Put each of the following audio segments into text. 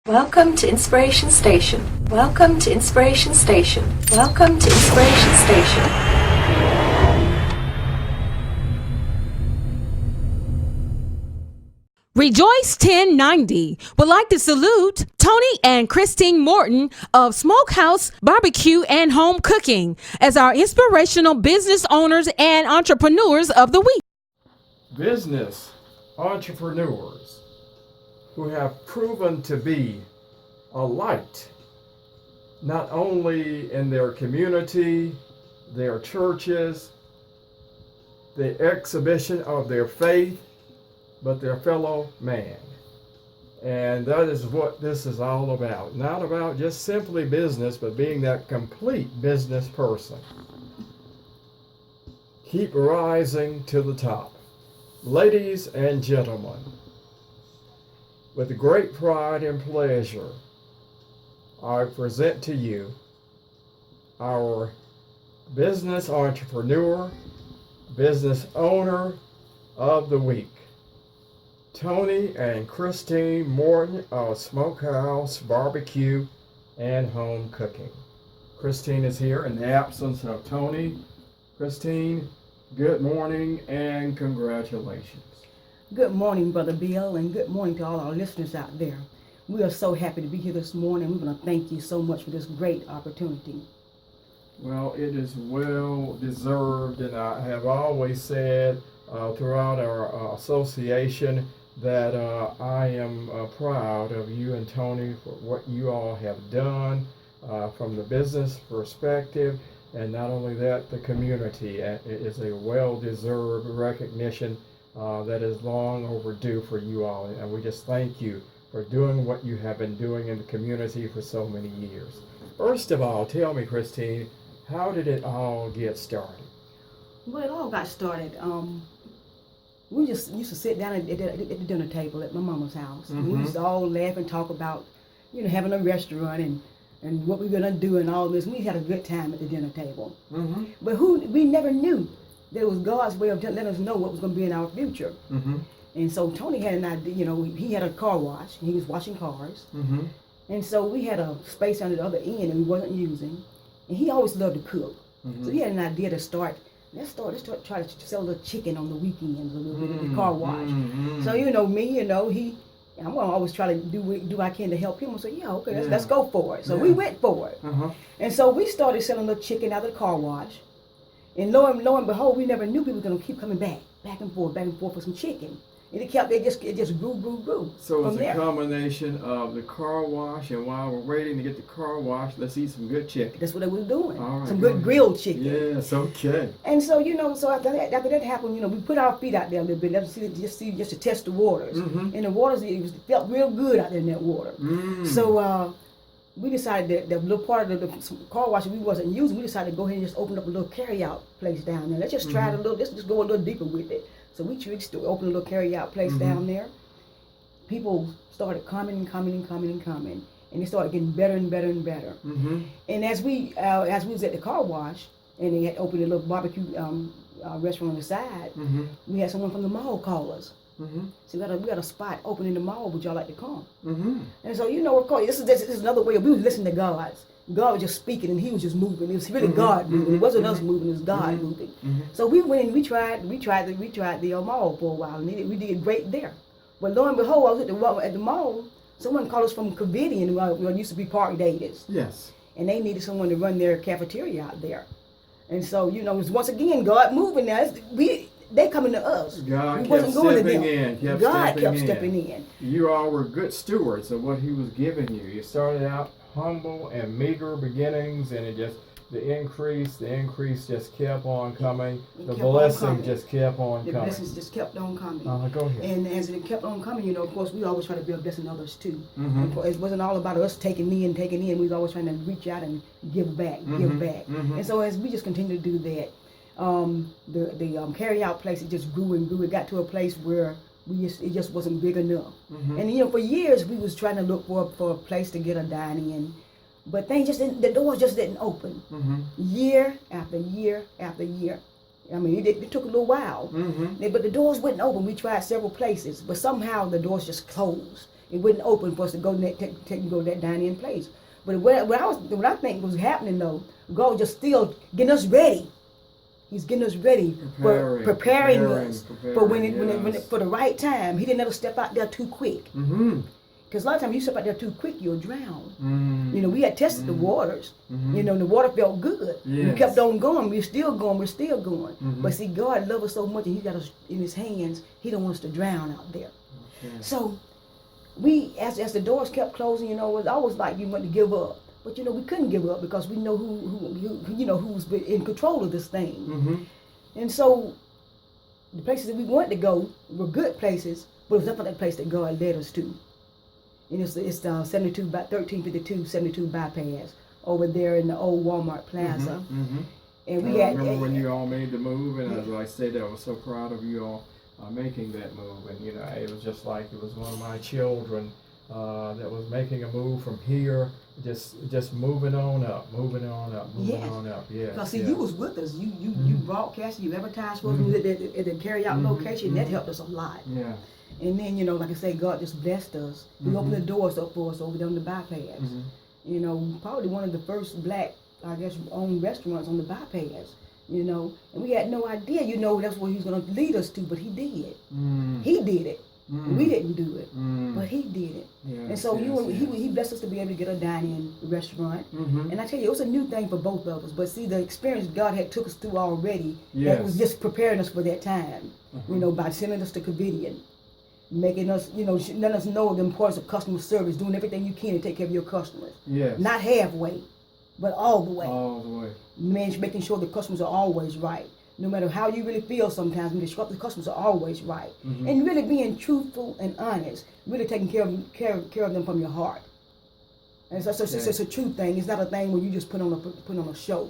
Welcome to Inspiration Station. Welcome to Inspiration Station. Welcome to Inspiration Station. Rejoice 1090 would like to salute Tony and Christine Morton of SmokeHouse BBQ and Home Cooking as our inspirational business owners and entrepreneurs of the week. Business entrepreneurs who have proven to be a light, not only in their community, their churches, the exhibition of their faith, but their fellow man. And that is what this is all about. Not about just simply business, but being that complete business person. Keep rising to the top. Ladies and gentlemen, with great pride and pleasure, I present to you our business entrepreneur, business owner of the week, Tony and Christine Morton of SmokeHouse BBQ and Home Cooking. Christine is here in the absence of Tony. Christine, good morning and congratulations. Good morning, Brother Bill, and good morning to all our listeners out there. We are so happy to be here this morning. We're going to thank you so much for this great opportunity. Well, it is well deserved, and I have always said throughout our association that I am proud of you and Tony for what you all have done from the business perspective, and not only that, the community. It is a well-deserved recognition that is long overdue for you all, and we just thank you for doing what you have been doing in the community for so many years. First of all, tell me, Christine, how did it all get started? Well, it all got started. We just used to sit down at the dinner table at my mama's house. Mm-hmm. We used to all laugh and talk about, having a restaurant and what we're gonna do and all this. We had a good time at the dinner table. Mm-hmm. But we never knew that it was God's way of letting us know what was gonna be in our future. Mm-hmm. And so Tony had an idea. He had a car wash. He was washing cars. Mm-hmm. And so we had a space on the other end that we wasn't using. And he always loved to cook. Mm-hmm. So he had an idea to let's try to sell a little chicken on the weekends, a little bit of the car wash. Mm-hmm. So I'm gonna always try to do what I can to help him. I said, yeah, okay, let's go for it. So we went for it. Uh-huh. And so we started selling a little chicken out of the car wash. And lo and behold, we never knew people were gonna keep coming back and forth for some chicken. And it just grew. So from it's there. a combination of the car wash, and while we're waiting to get the car wash, let's eat some good chicken. That's what they was doing. All right, Some good grilled chicken. Yes, okay. And so, so after that happened, we put our feet out there a little bit, just to test the waters. Mm-hmm. And the waters, it felt real good out there in that water. Mm. So we decided that the little part of the car wash we wasn't using, we decided to go ahead and just open up a little carry-out place down there. Let's just try it a little, let's just go a little deeper with it. So we opened a little carry-out place down there. People started coming. And it started getting better and better and better. Mm-hmm. And as we was at the car wash, and they had opened a little barbecue restaurant on the side, we had someone from the mall call us. Mm-hmm. So we got a spot open in the mall. Would y'all like to come? Mm-hmm. And so of course, this is another way of we was listening to God. God was just speaking, and He was just moving. It was really God moving. It wasn't us moving. It was God moving. Mm-hmm. So we went and we tried the mall for a while, and we did great there. But lo and behold, I was at the mall. Someone called us from Covidian, who used to be Park Davis. Yes. And they needed someone to run their cafeteria out there. And so it was once again God moving. Now they coming to us. God we kept wasn't going stepping to them. in. God kept stepping in. You all were good stewards of what He was giving you. You started out humble and meager beginnings, and the increase just kept on coming. The blessing just kept on coming. The blessings just kept on coming. Go ahead. And as it kept on coming, of course, we always try to be a blessing to others too. Mm-hmm. It wasn't all about us taking in. We was always trying to reach out and give back. Mm-hmm. And so as we just continue to do that, the carry out place, it just grew and grew. It got to a place where it just wasn't big enough. Mm-hmm. And for years we was trying to look for a place to get a dining in, but the doors just didn't open. Mm-hmm. Year after year after year. I mean, it took a little while, but the doors wouldn't open. We tried several places, but somehow the doors just closed. it wouldn't open for us to go go to that dining place. But what I think was happening though, God was just still getting us ready. He's getting us ready preparing us for for the right time. He didn't let us step out there too quick. Mm-hmm. Because a lot of times you step out there too quick, you'll drown. You know, we had tested the waters. You know, and the water felt good. Yes. We kept on going. We're still going. But see, God loves us so much, and He got us in His hands. He don't want us to drown out there. Okay. So as the doors kept closing, you know, it was always like you wanted to give up. But you know, we couldn't give up because we know who's in control of this thing. Mm-hmm. And so the places that we wanted to go were good places, but it was not that place that God led us to. And it's 1352 72 bypass over there in the old Walmart Plaza. Mm-hmm. And we I remember when you all made the move, and as I said, I was so proud of you all making that move. And you know, it was just like it was one of my children that was making a move from here, just moving on up. Yeah. Because see, you was with us. You broadcasted, you advertised for us at the carry out location. That helped us a lot. Yeah. And then, you know, like I say, God just blessed us. He opened the doors up for us over there on the bypass. You know, probably one of the first black, I guess, owned restaurants on the bypass. You know, and we had no idea, you know, that's where He was going to lead us to, but He did. He did it. We didn't do it, but He did it. Yes, and so yes, He blessed us to be able to get a dining restaurant. Mm-hmm. And I tell you, it was a new thing for both of us. But see, the experience God had took us through already, Yes. that was just preparing us for that time. You know, by sending us to Covidian, making us, you know, letting us know the importance of customer service, doing everything you can to take care of your customers. Yes. Not halfway, but all the way. All the way. Making sure the customers are always right. No matter how you really feel sometimes, the customers are always right. And really being truthful and honest, really taking care of them from your heart. And so it's a true thing. It's not a thing where you just put on a show.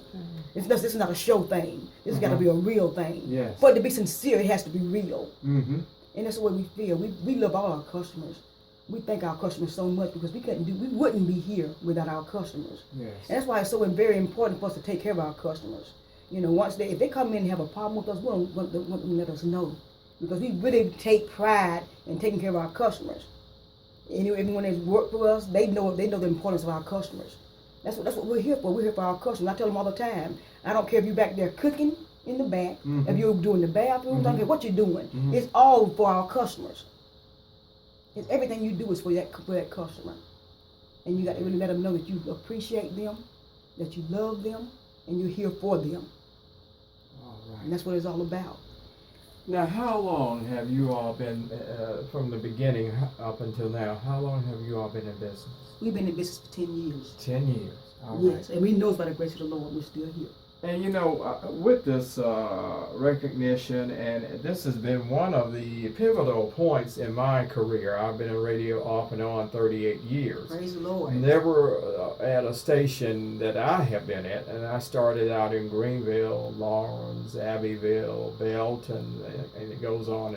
This is not a show thing. This has got to be a real thing. Yes. For it to be sincere, it has to be real. Mm-hmm. And that's the way we feel. We love all our customers. We thank our customers so much because we wouldn't be here without our customers. Yes. And that's why it's so very important for us to take care of our customers. You know, if they come in and have a problem with us, we want them to let us know, because we really take pride in taking care of our customers. And everyone that's worked for us, they know the importance of our customers. That's what we're here for. We're here for our customers. I tell them all the time. I don't care if you're back there cooking in the back, if you're doing the bathrooms, I don't care what you're doing. It's all for our customers. It's everything you do is for that customer. And you got to really let them know that you appreciate them, that you love them, and you're here for them. All right. And that's what it's all about. Now, how long have you all been, from the beginning up until now, how long have you all been in business? We've been in business for 10 years. 10 years. All Yes, right. and we know by the grace of the Lord we're still here. And you know, with this recognition, and this has been one of the pivotal points in my career. I've been in radio off and on 38 years. Praise the Lord. Never at a station that I have been at, and I started out in Greenville, Lawrence, Abbeville, Belton, and it goes on,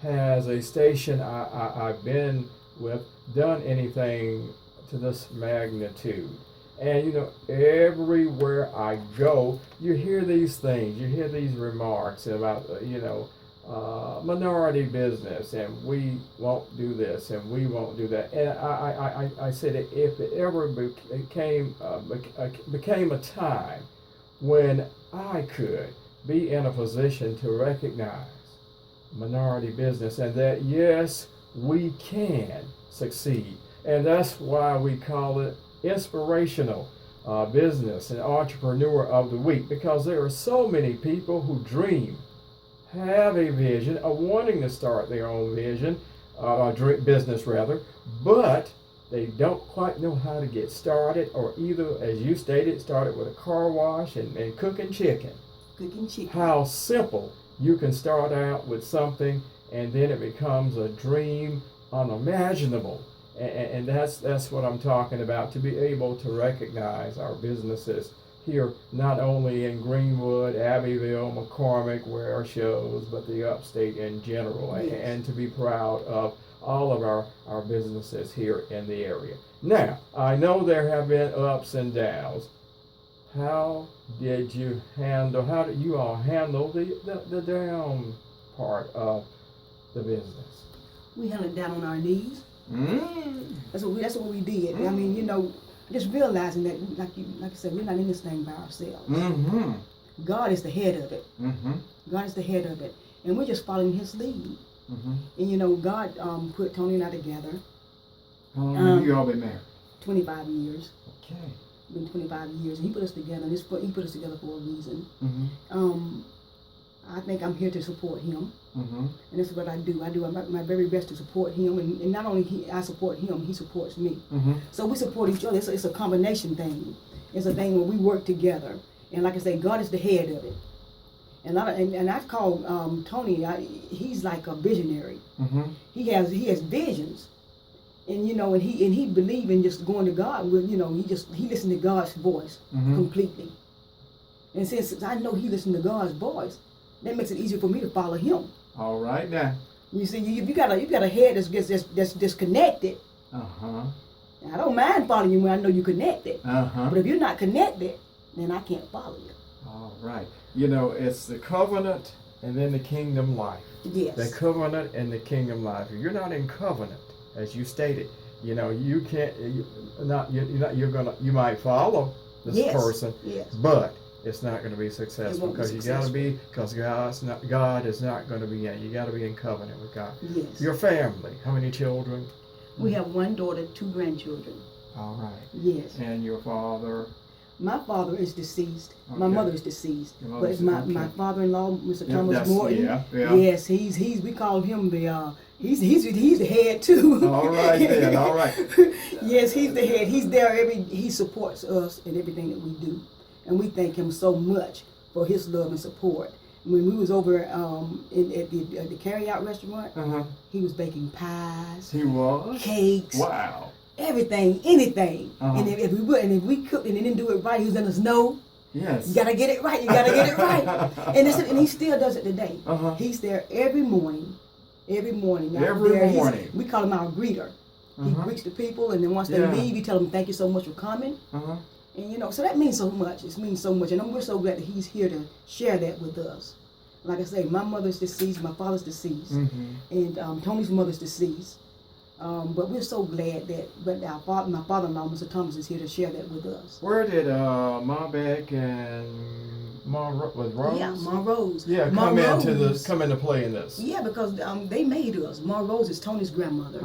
has a station I've been with done anything to this magnitude. And you know, everywhere I go, you hear these things, you hear these remarks about, minority business, and we won't do this, and we won't do that. And I said, if it ever became a time when I could be in a position to recognize minority business, and that yes, we can succeed, and that's why we call it Inspirational Business and Entrepreneur of the Week, because there are so many people who dream, have a vision, are wanting to start their own business rather, but they don't quite know how to get started, or either, as you stated, started with a car wash and cooking chicken. Cooking chicken. How simple you can start out with something, and then it becomes a dream unimaginable. And that's what I'm talking about, to be able to recognize our businesses here, not only in Greenwood, Abbeville, McCormick, where our shows, but the upstate in general, Yes. and to be proud of all of our businesses here in the area. Now, I know there have been ups and downs. How did you all handle the down part of the business? We held it down on our knees. That's what we did. I mean, you know, just realizing that, like I said, we're not in this thing by ourselves. God is the head of it. God is the head of it, and we're just following His lead. And you know, God put Tony and I together. How long have you all been married? 25 years. Okay. Been 25 years, and He put us together. And He put us together for a reason. I think I'm here to support Him, and this is what I do. I do my very best to support Him, and not only I support Him, He supports me. So we support each other. It's a combination thing. It's a thing where we work together. And like I say, God is the head of it. And I call Tony. He's like a visionary. He has visions, and you know, and he believe in just going to God. With, you know, he listens to God's voice completely. And since I know he listens to God's voice, that makes it easier for me to follow Him. All right now. You see, you got a head that's disconnected. I don't mind following you when I know you're connected. But if you're not connected, then I can't follow you. All right. You know, it's the covenant and then the kingdom life. Yes. The covenant and the kingdom life. If you're not in covenant, as you stated, you know, you can't. You might follow this person, but it's not going to be successful because you got to be, because God is not going to be in. You got to be in covenant with God. Yes. Your family. How many children? We have one daughter, 2 grandchildren. All right. Yes. And your father? My father is deceased. Okay. My mother is deceased. But my father-in-law, Mr. Thomas Morton. Yeah. Yes, he's we call him the he's the head too. All right then. All right. Yes, he's the head. He's there he supports us in everything that we do, and we thank him so much for his love and support. When we was over at the carry-out restaurant, he was baking pies. He was? Cakes. Wow. Everything, anything. And if we cooked and they didn't do it right, he was letting us know. Yes. You gotta get it right. You gotta get it right. And he still does it today. He's there every morning. Every morning. We call him our greeter. He greets the people, and then once they leave, he tell them thank you so much for coming. And you know, so that means so much. It means so much, and we're so glad that he's here to share that with us. Like I say, my mother's deceased, my father's deceased, and Tony's mother's deceased. But we're so glad that my father-in-law, Mr. Thomas, is here to share that with us. Where did Marbeck and Rose? Yeah, Ma Rose. Yeah, come into play in this. Yeah, because they made us. Ma Rose is Tony's grandmother.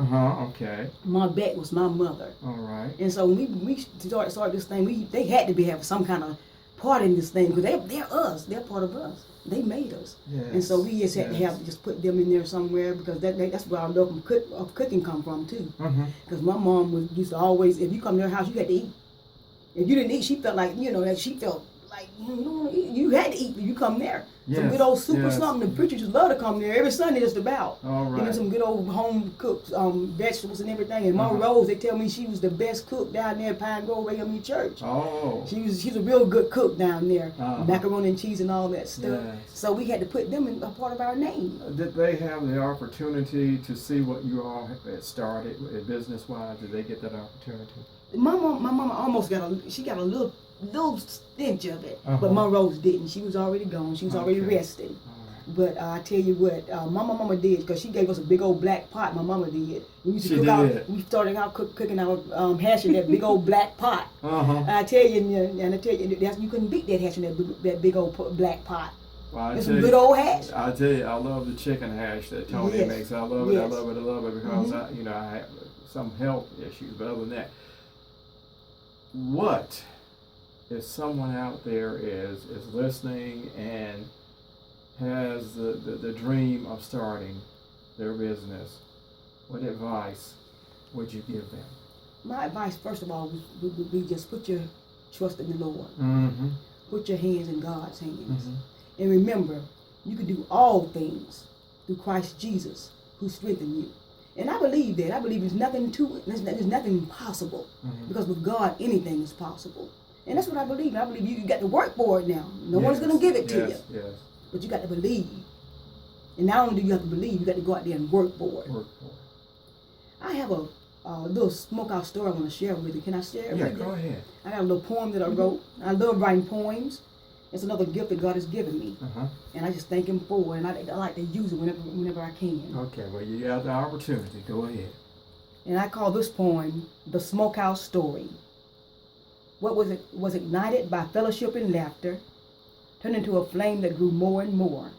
Okay. Marbeck was my mother. All right. And so when we started this thing, they had to have some kind of part in this thing because they're us. They're part of us. They made us. Yes. And so we just had to just put them in there somewhere because that's where our love of cooking come from too. Because my mom used to always, if you come to her house, you had to eat. If you didn't eat, she felt like, that she felt like, you had to eat when you come there. Some good old soup or something. The preachers just love to come there every Sunday just about. All right. Some good old home cooked vegetables and everything. And Ma Rose, they tell me she was the best cook down there at Pine Grove AME Church. Oh. She's a real good cook down there. Macaroni and cheese and all that stuff. Yes. So we had to put them in a part of our name. Did they have the opportunity to see what you all had started business-wise? Did they get that opportunity? My mama almost got a little stench of it, but my Rose didn't. She was already gone. She was already resting. But I tell you what, my mama did, because she gave us a big old black pot. My mama did. We used to cook out. We started out cooking our hash in that big old black pot. I tell you, you couldn't beat that hash in that big old black pot. Well, it's some good old hash. I tell you, I love the chicken hash that Tony makes. I love it. I love it. I love it because I have some health issues, but other than that, what if someone out there is listening and has the dream of starting their business, what advice would you give them? My advice, first of all, would be just put your trust in the Lord. Put your hands in God's hands. And remember, you can do all things through Christ Jesus who strengthens you. And I believe that. I believe there's nothing there's nothing impossible. Because with God, anything is possible. And that's what I believe. I believe you got to work for it now. No one's going to give it to you. Yes. But you got to believe. And not only do you have to believe, you got to go out there and work for it. I have a little SmokeHouse story I want to share with you. Can I share it with you? Yeah, go ahead. I got a little poem that I wrote. I love writing poems. It's another gift that God has given me. And I just thank Him for it. And I like to use it whenever I can. Okay, well, you have the opportunity. Go ahead. And I call this poem The SmokeHouse Story. What was ignited by fellowship and laughter turned into a flame that grew more and more.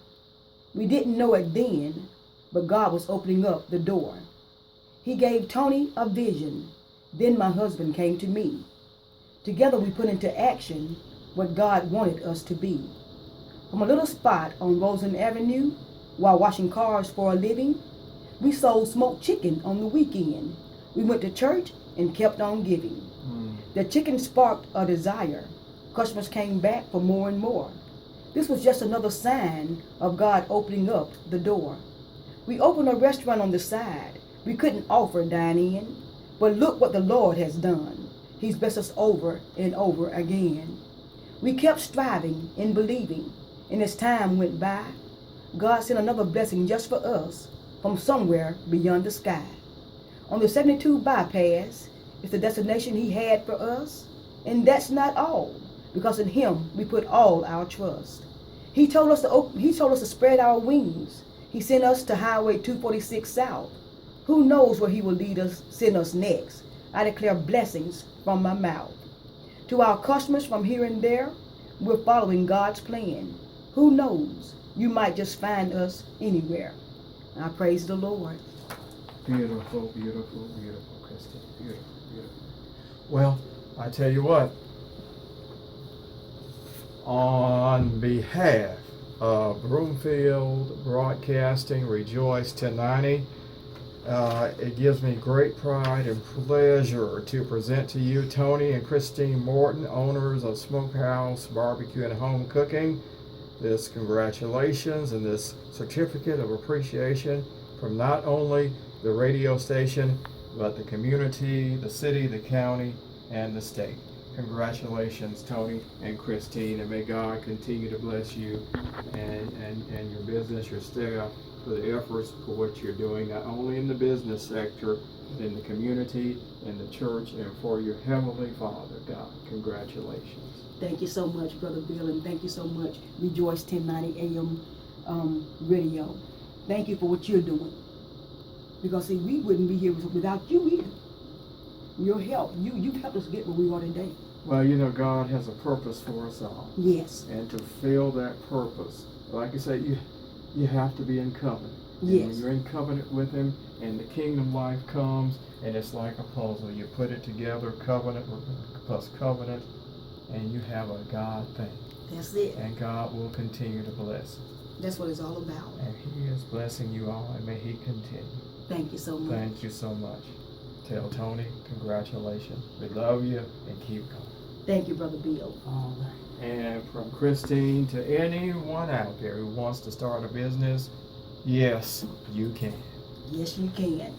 We didn't know it then, but God was opening up the door. He gave Tony a vision. Then my husband came to me. Together we put into action what God wanted us to be. From a little spot on Rosen Avenue, while washing cars for a living, we sold smoked chicken on the weekend. We went to church and kept on giving. The chicken sparked a desire. Customers came back for more and more. This was just another sign of God opening up the door. We opened a restaurant on the side. We couldn't offer dine-in, but look what the Lord has done. He's blessed us over and over again. We kept striving and believing, and as time went by, God sent another blessing just for us from somewhere beyond the sky. On the 72 bypass is the destination He had for us, and that's not all, because in Him we put all our trust. He told us to spread our wings. He sent us to Highway 246 South. Who knows where He will send us next? I declare blessings from my mouth. To our customers from here and there, we're following God's plan. Who knows? You might just find us anywhere. I praise the Lord. Beautiful, beautiful, beautiful, Christine. Beautiful, beautiful. Well, I tell you what, on behalf of Broomfield Broadcasting, Rejoice 1090, it gives me great pride and pleasure to present to you Tony and Christine Morton, owners of SmokeHouse Barbecue and Home Cooking, this congratulations and this certificate of appreciation from not only the radio station, but the community, the city, the county, and the state. Congratulations, Tony and Christine, and may God continue to bless you and your business, your staff, for the efforts for what you're doing, not only in the business sector, but in the community, in the church, and for your Heavenly Father, God. Congratulations. Thank you so much, Brother Bill, and thank you so much, Rejoice 1090 AM radio. Thank you for what you're doing. Because see, we wouldn't be here without you either. Your help, you've helped us get where we are today. Well, you know, God has a purpose for us all. Yes. And to fulfill that purpose, like I say, you have to be in covenant. Yes. And when you're in covenant with Him, and the kingdom life comes, and it's like a puzzle. You put it together, covenant plus covenant, and you have a God thing. That's it. And God will continue to bless. That's what it's all about. And He is blessing you all, and may He continue. Thank you so much. Thank you so much. Tell Tony, congratulations. We love you, and keep going. Thank you, Brother Bill. All right. And from Christine to anyone out there who wants to start a business, yes, you can. Yes, you can.